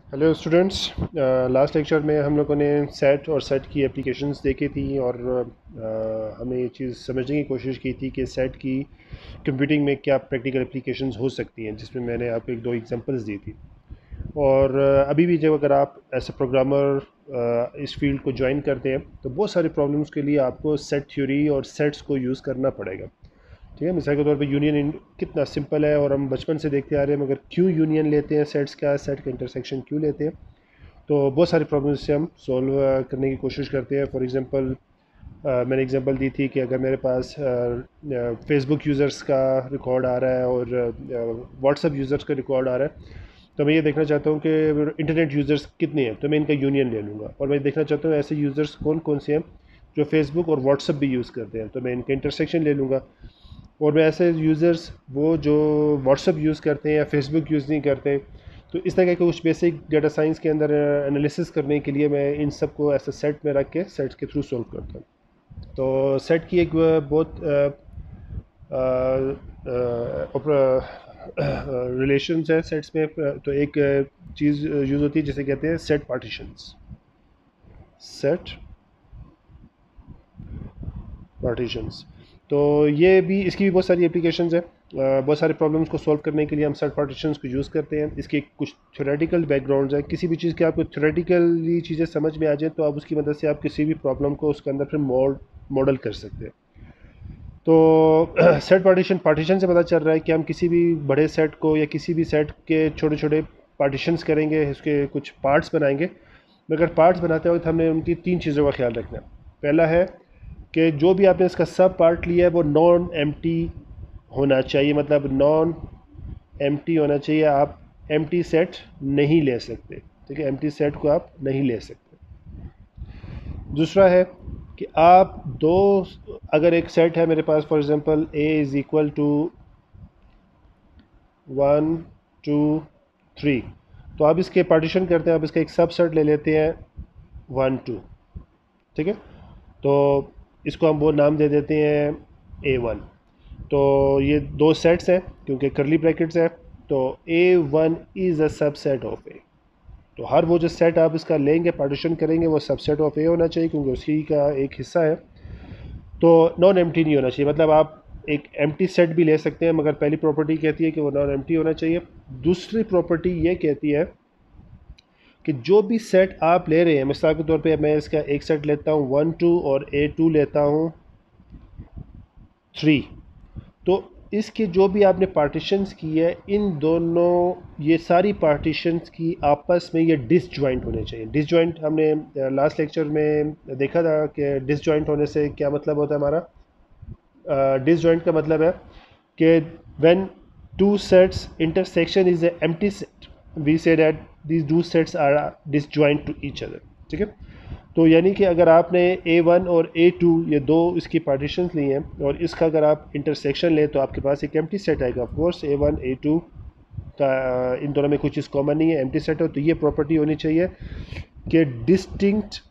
Hello students. Last lecture में हम लोगों ने सेट और सेट की एप्लीकेशंस देखी थी और हमें ये चीज़ समझने की कोशिश की थी कि सेट की कंप्यूटिंग में क्या प्रैक्टिकल एप्लीकेशंस हो सकती हैं, जिसमें मैंने आपको एक दो एग्जांपल्स दी थी। और अभी भी जब अगर आप एज ए प्रोग्रामर इस फील्ड को ज्वाइन करते हैं तो बहुत सारे प्रॉब्लम्स के लिए आपको सेट थ्योरी और सेट्स को यूज़ करना पड़ेगा। ठीक है, मिसाल के तौर पे यूनियन कितना सिंपल है और हम बचपन से देखते आ रहे हैं, मगर क्यों यूनियन लेते हैं, सेट्स का सेट का इंटरसेक्शन क्यों लेते हैं। तो बहुत सारे प्रॉब्लम्स से हम सॉल्व करने की कोशिश करते हैं। फॉर एग्जांपल मैंने एग्जांपल दी थी कि अगर मेरे पास फेसबुक यूज़र्स का रिकॉर्ड आ रहा है और व्हाट्सअप यूज़र्स का रिकॉर्ड आ रहा है, तो मैं ये देखना चाहता हूँ कि इंटरनेट यूज़र्स कितने हैं, तो मैं इनका यूनियन ले लूँगा। और मैं देखना चाहता हूँ ऐसे यूज़र्स कौन कौन से हैं जो फेसबुक और व्हाट्सअप भी यूज़ करते हैं, तो मैं इनका इंटरसेक्शन ले लूँगा। और मैं ऐसे यूज़र्स वो जो व्हाट्सअप यूज़ करते हैं या फेसबुक यूज़ नहीं करते, तो इस तरह के कुछ बेसिक डेटा साइंस के अंदर एनालिसिस करने के लिए मैं इन सब को ऐसे सेट में रख के सेट्स के थ्रू सॉल्व करता हूँ। तो सेट की एक बहुत रिलेशंस है सेट्स में। तो एक चीज़ यूज़ होती है जिसे कहते हैं सेट पार्टीशंस। सेट पार्टीशंस, तो ये भी, इसकी भी बहुत सारी एप्लीकेशंस हैं। बहुत सारे प्रॉब्लम्स को सॉल्व करने के लिए हम सेट पार्टीशंस को यूज़ करते हैं। इसके कुछ थ्योरेटिकल बैकग्राउंड्स हैं। किसी भी चीज़ के आपको थ्योरेटिकली चीज़ें समझ में आ जाए तो आप उसकी मदद से आप किसी भी प्रॉब्लम को उसके अंदर फिर मॉडल कर सकते हैं। तो सेट पार्टीशन से पता चल रहा है कि हम किसी भी बड़े सेट को या किसी भी सेट के छोटे छोटे पार्टीशंस करेंगे, उसके कुछ पार्ट्स बनाएंगे। मगर पार्ट्स बनाते वक्त हमने उनकी तीन चीज़ों का ख्याल रखना है। पहला है कि जो भी आपने इसका सब पार्ट लिया है वो नॉन एम्प्टी होना चाहिए, मतलब नॉन एम्प्टी होना चाहिए। आप एम्प्टी सेट नहीं ले सकते। ठीक है, एम्प्टी सेट को आप नहीं ले सकते। दूसरा है कि आप दो, अगर एक सेट है मेरे पास, for example A is equal to 1 2 3, तो आप इसके पार्टीशन करते हैं, आप इसका एक सब सेट ले लेते हैं 1 2। ठीक है, तो इसको हम वो नाम दे देते हैं A1। तो ये दो सेट्स हैं क्योंकि करली ब्रैकेट्स है, तो A1 is a subset of A. तो हर वो जो सेट आप इसका लेंगे, पार्टीशन करेंगे, वो सबसेट ऑफ ए होना चाहिए क्योंकि उसी का एक हिस्सा है। तो नॉन एम्प्टी नहीं होना चाहिए, मतलब आप एक एम्प्टी सेट भी ले सकते हैं, मगर पहली प्रॉपर्टी कहती है कि वो नॉन एम्प्टी होना चाहिए। दूसरी प्रॉपर्टी ये कहती है कि जो भी सेट आप ले रहे हैं, मिसाल के तौर पे मैं इसका एक सेट लेता हूँ 1 2 और A2 लेता हूँ 3, तो इसके जो भी आपने पार्टीशंस की है, इन दोनों, ये सारी पार्टीशंस की आपस में ये डिसजॉइंट होने चाहिए। डिसजॉइंट हमने लास्ट लेक्चर में देखा था कि डिसजॉइंट होने से क्या मतलब होता है हमारा। डिसजॉइंट का मतलब है कि when two sets intersection is a empty set, we say that these two sets are disjoint to each other. ठीक है, तो यानी कि अगर आपने A1 और A2 ये दो इसकी पार्टीशंस ली हैं और इसका अगर आप इंटरसेक्शन लें तो आपके पास एक एम्प्टी सेट आएगा। ऑफ कोर्स A1 A2 का इन दोनों में कुछ चीज़ कॉमन नहीं है, एम्प्टी सेट हो, तो ये प्रॉपर्टी होनी चाहिए कि distinct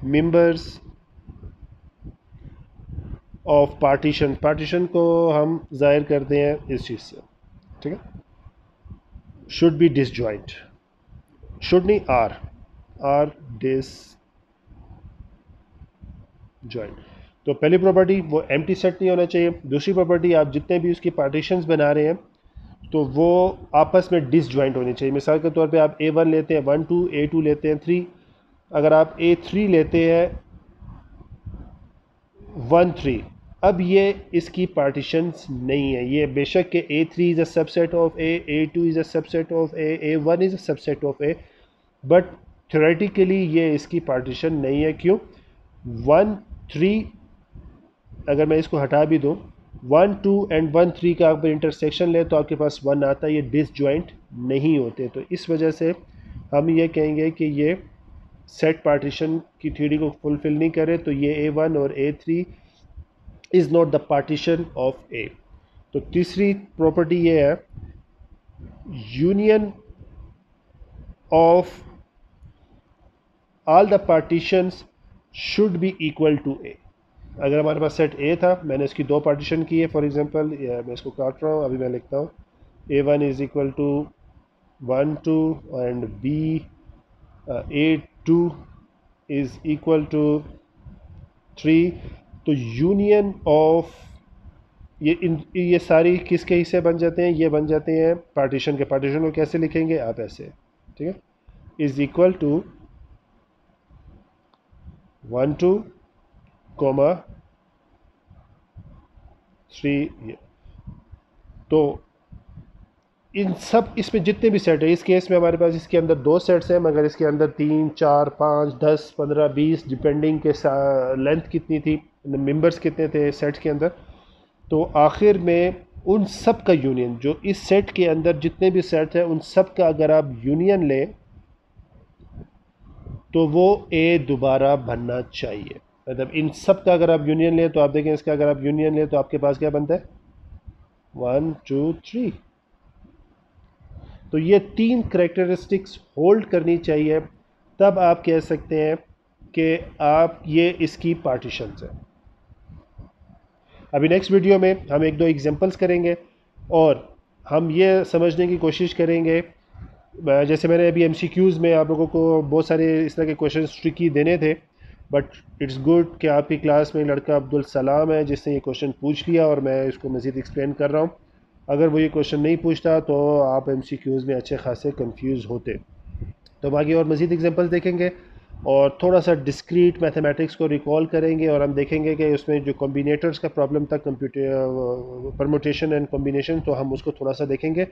members of partition, partition को हम ज़ाहिर करते हैं इस चीज़ से। ठीक है, शुड बी डिसजॉइंट, शुड नहीं, आर डिसजॉइंट। तो पहली प्रॉपर्टी वो एम्प्टी सेट नहीं होना चाहिए। दूसरी प्रॉपर्टी, आप जितने भी उसकी पार्टीशंस बना रहे हैं तो वो आपस में डिसजॉइंट होनी चाहिए। मिसाल के तौर पे आप A1 लेते हैं 1 2, A2 लेते हैं 3, अगर आप A3 लेते हैं 1 3, अब ये इसकी पार्टीशंस नहीं है। ये बेशक के A3 is a subset of A, A2 is a subset of A, A1 is a subset of A, but theoretically ये इसकी पार्टीशन नहीं है। क्यों? 1 3, अगर मैं इसको हटा भी दूँ, 1 2 एंड 1 3 का अगर इंटरसेक्शन ले तो आपके पास 1 आता है, ये डिसजॉइंट नहीं होते। तो इस वजह से हम ये कहेंगे कि ये सेट पार्टीशन की थ्योरी को फुलफिल नहीं करे, तो ये A1 और A3 is not the partition of A. तो तीसरी प्रॉपर्टी ये है, union of all the partitions should be equal to A. अगर हमारे पास सेट ए था, मैंने इसकी दो पार्टीशन की है, फॉर एग्जांपल मैं इसको काट रहा हूँ, अभी मैं लिखता हूँ A1 is equal to 1 2 and B A2 is equal to 3। तो यूनियन ऑफ ये सारी किसके हिस्से बन जाते हैं, ये बन जाते हैं पार्टीशन के। पार्टीशन को कैसे लिखेंगे आप ऐसे, ठीक है, इज इक्वल टू 1 2 कोमा 3। तो इन सब इसमें जितने भी सेट है, इस केस में हमारे पास इसके अंदर 2 सेट्स हैं, मगर इसके अंदर 3 4 5 10 15 20 डिपेंडिंग के लेंथ कितनी थी, मेंबर्स कितने थे सेट्स के अंदर। तो आखिर में उन सब का यूनियन, जो इस सेट के अंदर जितने भी सेट हैं उन सब का अगर आप यूनियन लें तो वो ए दोबारा बनना चाहिए। मतलब इन सब का अगर आप यूनियन लें तो आप देखें, इसका अगर आप यूनियन लें तो आपके पास क्या बनता है, 1 2 3। तो ये 3 करेक्टरिस्टिक्स होल्ड करनी चाहिए, तब आप कह सकते हैं कि आप ये इसकी पार्टीशंस हैं। अभी नेक्स्ट वीडियो में हम 1 2 एग्जांपल्स करेंगे और हम ये समझने की कोशिश करेंगे, जैसे मैंने अभी एमसीक्यूज़ में आप लोगों को बहुत सारे इस तरह के क्वेश्चन ट्रिकी देने थे, बट इट्स गुड कि आपकी क्लास में लड़का अब्दुल सलाम है जिसने ये क्वेश्चन पूछ लिया और मैं इसको मज़ीद एक्सप्लेन कर रहा हूँ। अगर वो ये क्वेश्चन नहीं पूछता तो आप एमसीक्यूज़ में अच्छे खासे कंफ्यूज होते। तो हम आगे और मज़ीद एग्जांपल्स देखेंगे और थोड़ा सा डिस्क्रीट मैथमेटिक्स को रिकॉल करेंगे और हम देखेंगे कि उसमें जो कॉम्बिनेटर्स का प्रॉब्लम था, कंप्यूटर परमुटेशन एंड कॉम्बिनेशन, तो हम उसको थोड़ा सा देखेंगे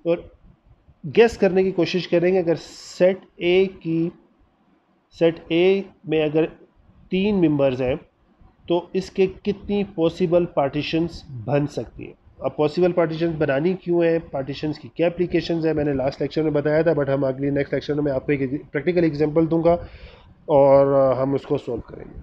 और गेस करने की कोशिश करेंगे अगर सेट ए में अगर 3 मेंबर्स हैं तो इसके कितनी पॉसिबल पार्टीशंस बन सकती है। अब पॉसिबल पार्टीशंस बनानी क्यों है, पार्टीशंस की क्या एप्लीकेशंस है, मैंने लास्ट लेक्चर में बताया था, बट हम अगली नेक्स्ट लेक्चर में आपको एक प्रैक्टिकल एग्जांपल दूंगा और हम उसको सॉल्व करेंगे।